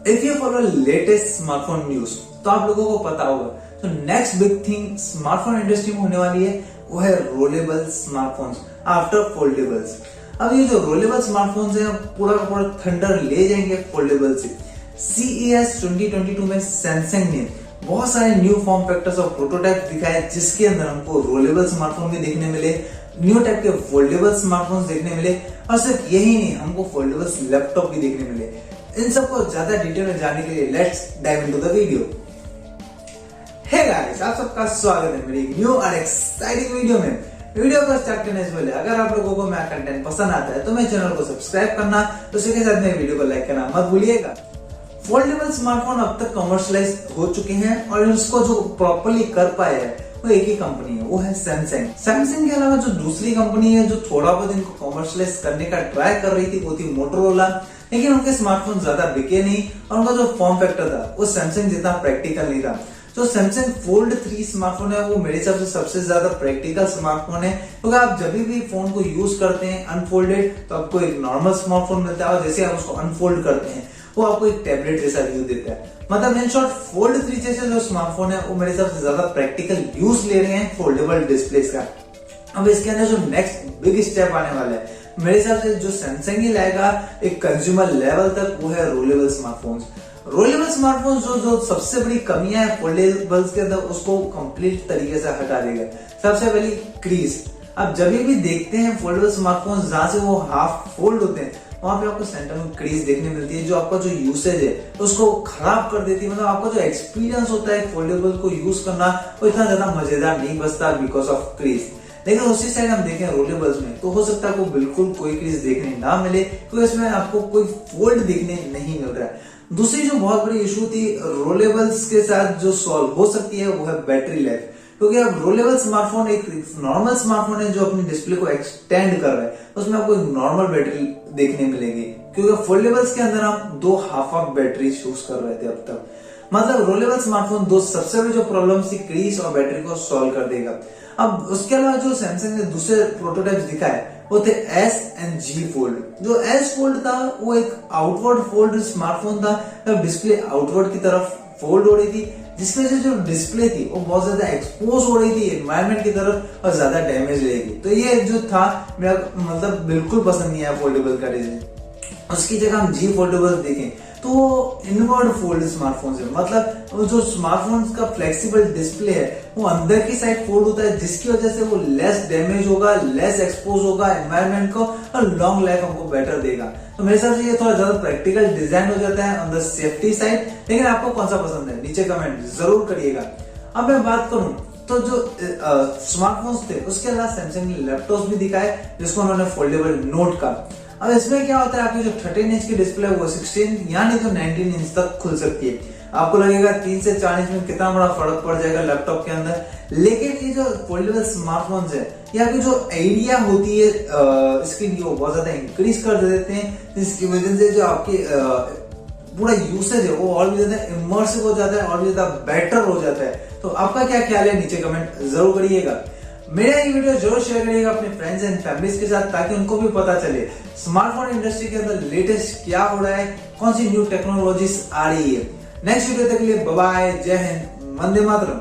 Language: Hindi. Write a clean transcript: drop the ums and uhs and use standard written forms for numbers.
If you follow latest smartphone news तो आप लोगों को पता होगा तो next big thing smartphone industry में होने वाली है वो है रोलेबल स्मार्टफोन्स आफ्टर फोल्डेबल्स। अब ये जो रोलेबल स्मार्टफोन्स है पूरा का पूरा थंडर ले जाएंगे फोल्डेबल से। CES 2022 में सैमसंग ने बहुत सारे न्यू फॉर्म फैक्टर्स और प्रोटोटाइप दिखाए जिसके अंदर हमको रोलेबल स्मार्टफोन भी देखने मिले, न्यू टाइप के फोल्डेबल स्मार्टफोन्स देखने मिले और सिर्फ यही नहीं हमको फोल्डेबल लैपटॉप भी देखने मिले। इन सबको ज्यादा डिटेल में जानने के लिए let's dive into the video. Hey guys, आप सबका स्वागत है मेरी न्यू और एक्साइटिंग वीडियो में। वीडियो को स्टार्ट करने से पहले अगर आप लोगों को मेरा कंटेंट पसंद आता है तो मेरे चैनल को सब्सक्राइब करना, तो उसके साथ में वीडियो को लाइक करना मत भूलिएगा। फोल्डेबल स्मार्टफोन अब तक कमर्शियलाइज हो चुके हैं और उसको जो प्रॉपर्ली कर पाए हैं वो एक ही कंपनी है, वो है सैमसंग। सैमसंग के अलावा जो दूसरी कंपनी है जो थोड़ा बहुत इनको कमर्शियलाइज करने का ट्राई कर रही थी वो थी मोटोरोला, लेकिन उनके स्मार्टफोन ज्यादा बिके नहीं और उनका जो फॉर्म फैक्टर था वो सैमसंग जितना प्रैक्टिकल नहीं था। जो सैमसंग फोल्ड 3 स्मार्टफोन है वो मेरे हिसाब से सबसे ज्यादा प्रैक्टिकल स्मार्टफोन है, क्योंकि आप जब भी फोन को यूज करते हैं अनफोल्डेड तो आपको एक नॉर्मल स्मार्टफोन मिलता है और जैसे आप उसको अनफोल्ड करते हैं वो आपको एक टैबलेट जैसा व्यू देता है। मतलब इन शॉर्ट फोल्ड 3 जैसे जो स्मार्टफोन है वो मेरे हिसाब से ज्यादा प्रैक्टिकल यूज ले रहे हैं फोल्डेबल डिस्प्ले का। अब इसके अंदर जो नेक्स्ट बिग स्टेप आने वाला है मेरे हिसाब से जो सैमसंग ही लाएगा एक कंज्यूमर लेवल तक, वो है रोलेबल स्मार्टफोन्स। रोलेबल स्मार्टफोन्स जो सबसे बड़ी कमियां है फोल्डेबल्स के अंदर उसको कंप्लीट तरीके से हटा देगा। सबसे पहली क्रीज। अब जब भी देखते हैं फोल्डेबल स्मार्टफोन्स जहां से वो हाफ फोल्ड होते हैं वहां पे आपको सेंटर में क्रीज देखने मिलती है जो आपका जो यूसेज है उसको खराब कर देती है। मतलब आपका जो एक्सपीरियंस होता है फोल्डेबल को यूज करना वो इतना ज्यादा मजेदार नहीं बचता बिकॉज ऑफ क्रीज। लेकिन उसी साइड हम देखें रोलेबल्स में तो हो सकता है आपको बिल्कुल कोई क्रीज देखने ना मिले, क्योंकि इसमें आपको कोई फोल्ड देखने नहीं मिल रहा है। दूसरी जो बहुत बड़ी इशू थी रोलेबल्स के साथ जो सॉल्व हो सकती है वो है बैटरी लाइफ, क्योंकि अब रोलेबल स्मार्टफोन एक नॉर्मल स्मार्टफोन है जो अपनी डिस्प्ले को एक्सटेंड कर रहा है, उसमें आपको एक नॉर्मल बैटरी देखने मिलेगी, क्योंकि फोल्डेबल्स के अंदर हम 2 हाफ बैटरी यूज कर रहे थे अब तक। मतलब रोलेबल स्मार्टफोन दो सबसे बड़ी जो प्रॉब्लम थी क्रीज और बैटरी को सॉल्व कर देगा। अब उसके अलावा जो सैमसंग ने दूसरे प्रोटोटाइप्स दिखाए वो थे S and G फोल्ड। जो S फोल्ड था वो एक आउटवर्ड फोल्ड स्मार्टफोन था, जब डिस्प्ले आउटवर्ड की तरफ फोल्ड हो रही थी जिसमें से जो डिस्प्ले थी वो बहुत ज्यादा एक्सपोज हो रही थी एनवायरनमेंट की तरफ और ज्यादा डैमेज रहेगी। तो ये जो था मेरा मतलब बिल्कुल पसंद नहीं आया फोल्डेबल का डिजाइन। उसकी जगह हम G फोल्डेबल देखें तो इनवर्ड फोल्ड स्मार्टफोन है। मतलब जो स्मार्टफोन का फ्लेक्सिबल डिस्प्ले है वो अंदर की साइड फोल्ड होता है जिसकी वजह से वो लेस डैमेज होगा, लेस एक्सपोज होगा एनवायरनमेंट को और लॉन्ग लाइफ हमको बेटर देगा। तो मेरे हिसाब से ये थोड़ा ज्यादा प्रैक्टिकल डिजाइन हो जाता है ऑन द सेफ्टी साइड। लेकिन आपको कौन सा पसंद है नीचे कमेंट जरूर करिएगा। अब मैं बात करूं तो जो स्मार्टफोन्स थे उसके अलावा सैमसंग ने लैपटॉप भी दिखाए जिसको उन्होंने फोल्डेबल नोट का। अब इसमें क्या होता है आपकी जो 13 इंच की डिस्प्ले है वो 16 यानी तो 19 इंच तक खुल सकती है। आपको लगेगा 3 से 4 इंच में कितना बड़ा फर्क पड़ जाएगा लैपटॉप के अंदर, लेकिन ये जो फोल्डेबल स्मार्टफोन्स है या फिर जो एरिया होती है स्क्रीन की वो बहुत ज्यादा इंक्रीज कर देते हैं, जिसकी वजह से जो आपकी पूरा यूसेज है वो और भी ज्यादा इमर्सिव हो जाता है और भी ज्यादा बेटर हो जाता है। तो आपका क्या ख्याल है नीचे कमेंट जरूर करिएगा। मेरा ये वीडियो जरूर शेयर करिएगा अपने फ्रेंड्स एंड फैमिलीज के साथ ताकि उनको भी पता चले स्मार्टफोन इंडस्ट्री के अंदर लेटेस्ट क्या हो रहा है, कौन सी न्यू टेक्नोलॉजीज आ रही है। नेक्स्ट वीडियो तक के लिए बाय बाय, जय हिंद, वंदे मातरम।